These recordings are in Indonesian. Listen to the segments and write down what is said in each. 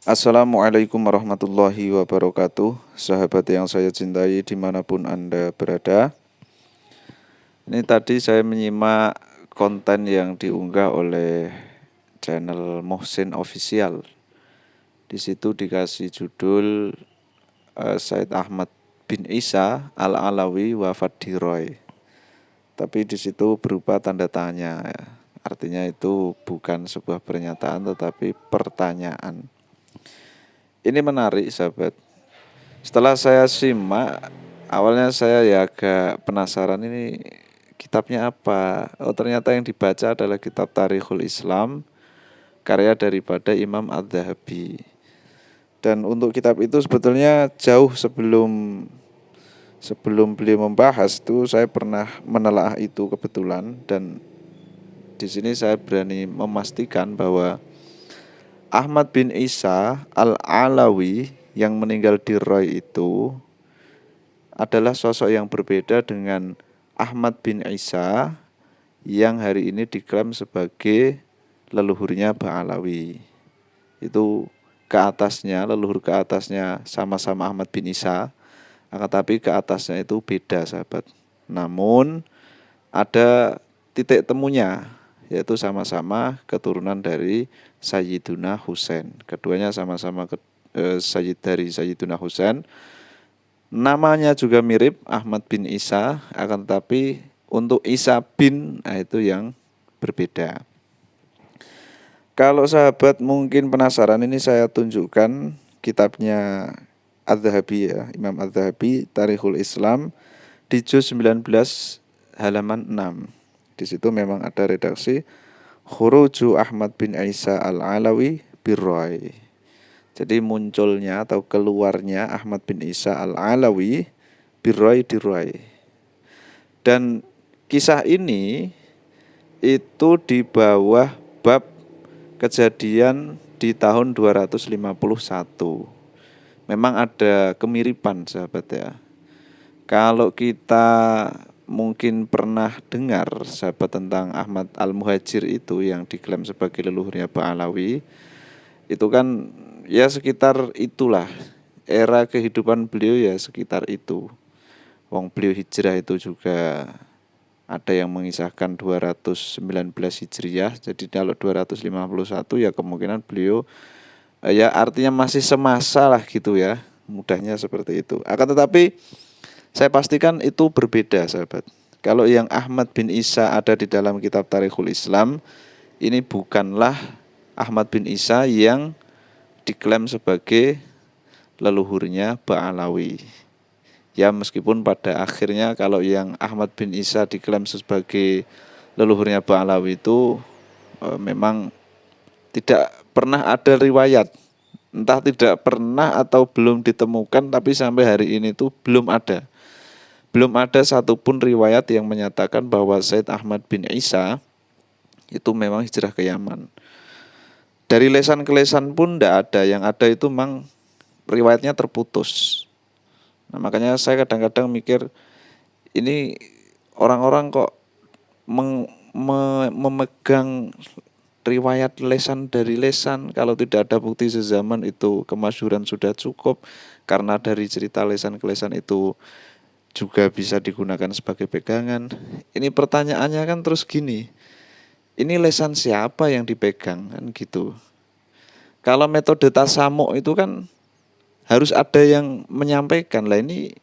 Assalamualaikum warahmatullahi wabarakatuh. Sahabat yang saya cintai dimanapun Anda berada. Ini tadi saya menyimak konten yang diunggah oleh channel Mohsin Official. Di situ dikasih judul Said Ahmad bin Isa Al-Alawi wafat di Roy. Tapi di situ berupa tanda tanya ya. Artinya itu bukan sebuah pernyataan tetapi pertanyaan. Ini menarik sahabat. Setelah saya simak, awalnya saya ya agak penasaran ini kitabnya apa. Oh ternyata yang dibaca adalah kitab Tarikhul Islam, karya daripada Imam Adz-Dzahabi. Dan untuk kitab itu sebetulnya jauh sebelum beliau membahas itu saya pernah menelaah itu kebetulan, dan di sini saya berani memastikan bahwa Ahmad bin Isa Al-Alawi yang meninggal di Roy itu adalah sosok yang berbeda dengan Ahmad bin Isa yang hari ini diklaim sebagai leluhurnya Ba'alawi. Itu leluhur ke atasnya sama-sama Ahmad bin Isa, akan tapi ke atasnya itu beda sahabat. Namun ada titik temunya, yaitu sama-sama keturunan dari Sayyiduna Husain. Keduanya sama-sama dari Sayyiduna Husain. Namanya juga mirip Ahmad bin Isa, akan tetapi untuk Isa bin itu yang berbeda. Kalau sahabat mungkin penasaran, ini saya tunjukkan kitabnya Adz-Dzahabi ya, Imam Adz-Dzahabi Tarikhul Islam di juz 19 halaman 6. Di situ memang ada redaksi Khuruju Ahmad bin Isa Al-Alawi birroi. Jadi munculnya atau keluarnya Ahmad bin Isa Al-Alawi birroi di Roi. Dan kisah ini itu di bawah bab kejadian di tahun 251. Memang ada kemiripan sahabat ya. Kalau kita mungkin pernah dengar sahabat tentang Ahmad Al-Muhajir itu yang diklaim sebagai leluhurnya Ba'alawi, itu kan ya sekitar itulah, era kehidupan beliau ya sekitar itu. Wong beliau hijrah itu juga ada yang mengisahkan 219 Hijriah. Jadi kalau 251 ya kemungkinan beliau ya artinya masih semasa lah gitu ya. Mudahnya seperti itu. Akan tetapi saya pastikan itu berbeda sahabat. Kalau yang Ahmad bin Isa ada di dalam kitab Tarikhul Islam, ini bukanlah Ahmad bin Isa yang diklaim sebagai leluhurnya Ba'alawi. Ya meskipun pada akhirnya kalau yang Ahmad bin Isa diklaim sebagai leluhurnya Ba'alawi itu memang tidak pernah ada riwayat. Entah tidak pernah atau belum ditemukan, tapi sampai hari ini tuh belum ada. Belum ada satupun riwayat yang menyatakan bahwa Said Ahmad bin Isa itu memang hijrah ke Yaman. Dari lesan ke lesan pun tidak ada. Yang ada itu memang riwayatnya terputus. Nah makanya saya kadang-kadang mikir, ini orang-orang kok memegang riwayat lesan dari lesan, kalau tidak ada bukti sezaman itu kemasyhuran sudah cukup, karena dari cerita lesan ke lesan itu juga bisa digunakan sebagai pegangan. Ini pertanyaannya kan terus gini, ini lesan siapa yang dipegang kan gitu. Kalau metode tasamuk itu kan harus ada yang menyampaikan. Lah ini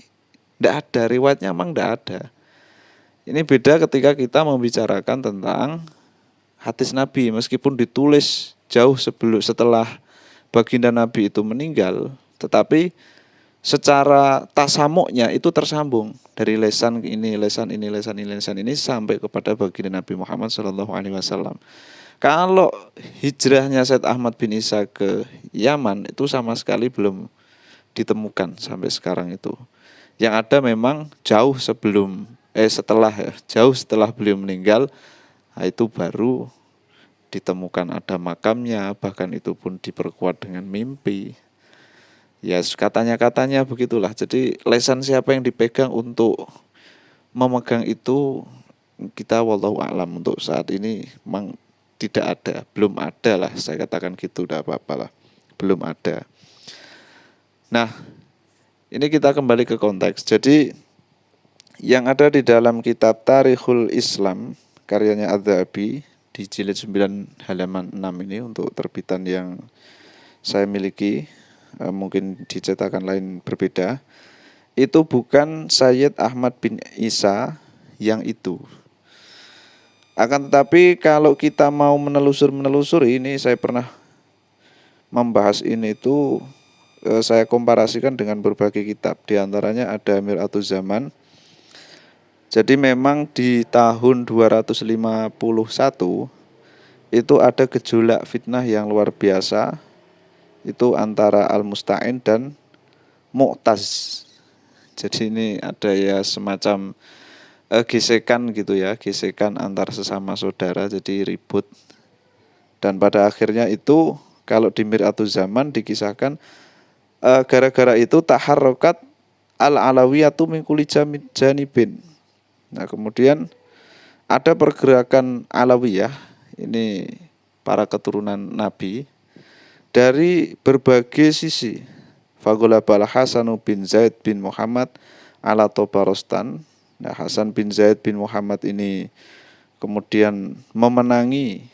tidak ada, riwayatnya memang tidak ada. Ini beda ketika kita membicarakan tentang hadis Nabi, meskipun ditulis jauh setelah baginda Nabi itu meninggal, tetapi secara tasamuknya itu tersambung dari lesan ini, lesan ini, lesan ini, lesan ini sampai kepada baginda Nabi Muhammad SAW. Kalau hijrahnya Said Ahmad bin Isa ke Yaman itu sama sekali belum ditemukan sampai sekarang itu. Yang ada memang jauh setelah beliau meninggal, itu baru ditemukan ada makamnya, bahkan itu pun diperkuat dengan mimpi. Ya katanya begitulah. Jadi lesan siapa yang dipegang untuk memegang itu, kita wallahu a'lam untuk saat ini memang tidak ada, belum ada lah, saya katakan gitu, tidak apa-apalah. belum ada. Nah, ini kita kembali ke konteks. Jadi yang ada di dalam kitab Tarikhul Islam karyanya Adz-Dzahabi di jilid 9 halaman 6 ini untuk terbitan yang saya miliki, mungkin dicetakan lain berbeda. Itu bukan Sayyid Ahmad bin Isa yang itu. Akan tetapi kalau kita mau menelusuri ini, saya pernah membahas ini itu, saya komparasikan dengan berbagai kitab. Di antaranya ada Mir'atuz Zaman. Jadi memang di tahun 251 itu ada gejolak fitnah yang luar biasa. Itu antara Al-Musta'in dan Mu'taz. Jadi ini ada ya semacam gesekan gitu ya, gesekan antar sesama saudara, jadi ribut. Dan pada akhirnya itu kalau di Mir'atuz Zaman dikisahkan gara-gara itu taharrokat al-alawiyatu min kulli janibin. Nah, kemudian ada pergerakan Alawiyah, ini para keturunan Nabi, dari berbagai sisi. Fagolabal Hasanu bin Zaid bin Muhammad ala Tobarostan. Nah, Hasan bin Zaid bin Muhammad ini kemudian memenangi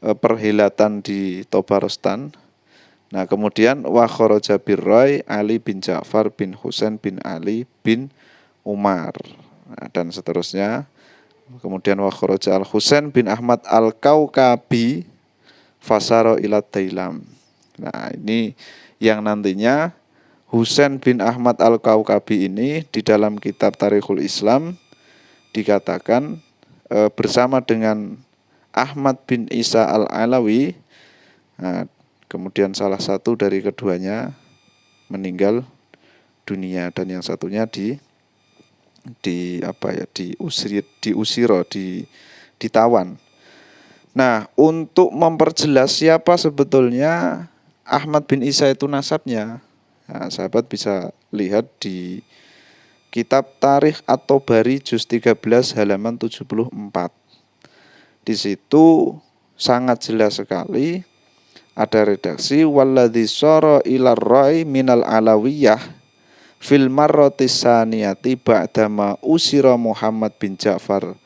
perhelatan di Tobarostan. Nah, kemudian wa kharaja birrai Ali bin Ja'far bin Husain bin Ali bin Umar. Nah, dan seterusnya. Kemudian wa kharaja al-Husain bin Ahmad al-Kaukabi fasaro ila Dailam. Nah, ini yang nantinya Husain bin Ahmad al-Kaukabi ini di dalam kitab Tarikhul Islam dikatakan bersama dengan Ahmad bin Isa al-Alawi. Nah, kemudian salah satu dari keduanya meninggal dunia dan yang satunya ditawan. Nah, untuk memperjelas siapa sebetulnya Ahmad bin Isa itu nasabnya, nah, sahabat bisa lihat di kitab Tarikh At-Tabari juz 13 halaman 74. Di situ sangat jelas sekali ada redaksi walladzi sara ilar rai minal alawiyah fil marratis saniyati ba'dama usira Muhammad bin Ja'far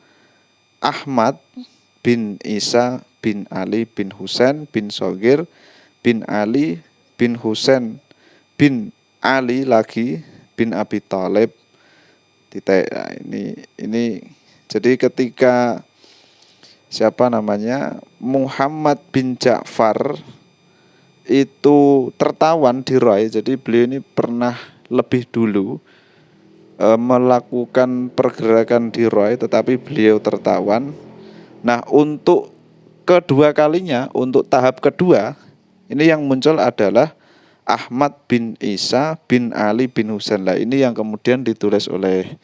Ahmad bin Isa bin Ali bin Husain bin Shogir bin Ali bin Husain bin Ali lagi bin Abi Thalib. Nah, ini jadi ketika Muhammad bin Ja'far itu tertawan di Rai, jadi beliau ini pernah lebih dulu melakukan pergerakan di Rai, tetapi beliau tertawan. Nah, untuk kedua kalinya, untuk tahap kedua, ini yang muncul adalah Ahmad bin Isa bin Ali bin Husain. Lah, ini yang kemudian ditulis oleh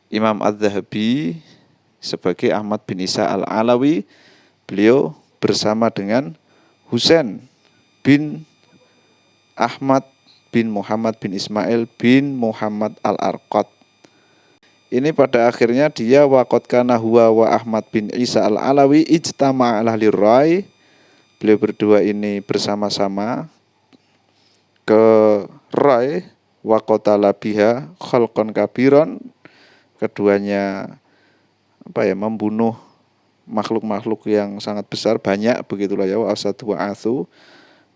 Imam Adz-Dzahabi sebagai Ahmad bin Isa al-Alawi. Beliau bersama dengan Husain bin Ahmad bin Muhammad bin Ismail bin Muhammad al-Arqad. Ini pada akhirnya dia waqad kana huwa wa Ahmad bin Isa al-Alawi ijtama'a ahli rai. Beliau berdua ini bersama-sama ke Rai wa qatala biha khalqan kabiran. Keduanya membunuh makhluk-makhluk yang sangat besar, banyak begitulah ya, wa asadu wa athu,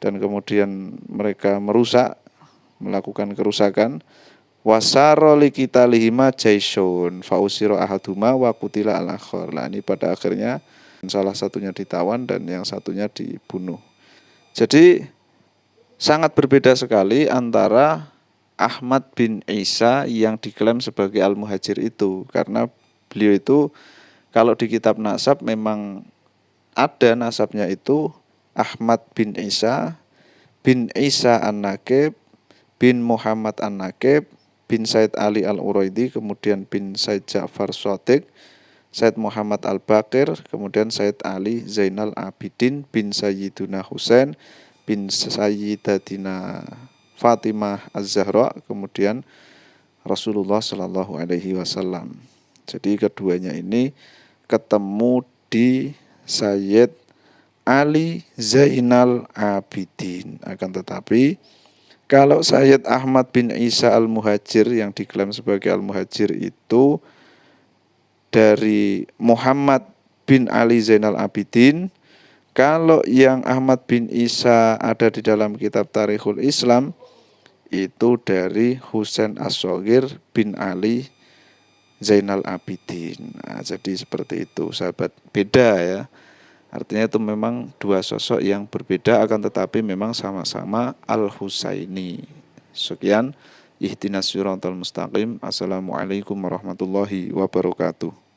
dan kemudian mereka merusak, melakukan kerusakan. Wasaro likita lihima jaisun fausiro ahaduma wa kutila al-akhor. Nah, ini pada akhirnya salah satunya ditawan dan yang satunya dibunuh. Jadi sangat berbeda sekali antara Ahmad bin Isa yang diklaim sebagai Al-Muhajir itu, karena beliau itu kalau di kitab nasab memang ada nasabnya itu Ahmad bin Isa An-Nakib bin Muhammad An-Nakib bin Said Ali Al-Uraidi, kemudian bin Said Ja'far Shadiq, Said Muhammad Al-Baqir, kemudian Said Ali Zainal Abidin bin Sayyiduna Husain bin Sayyidatina Fatimah Az-Zahra, kemudian Rasulullah Shallallahu Alaihi Wasallam. Jadi keduanya ini ketemu di Sayyid Ali Zainal Abidin. Akan tetapi kalau Sayyid Ahmad bin Isa Al-Muhajir yang diklaim sebagai Al-Muhajir itu dari Muhammad bin Ali Zainal Abidin. Kalau yang Ahmad bin Isa ada di dalam kitab Tarikhul Islam itu dari Husain As-Shaghir bin Ali Zainal Abidin. Nah, jadi seperti itu sahabat, beda ya. Artinya itu memang dua sosok yang berbeda akan tetapi memang sama-sama Al-Husaini. Sekian, ihdinas siratal mustaqim. Assalamualaikum warahmatullahi wabarakatuh.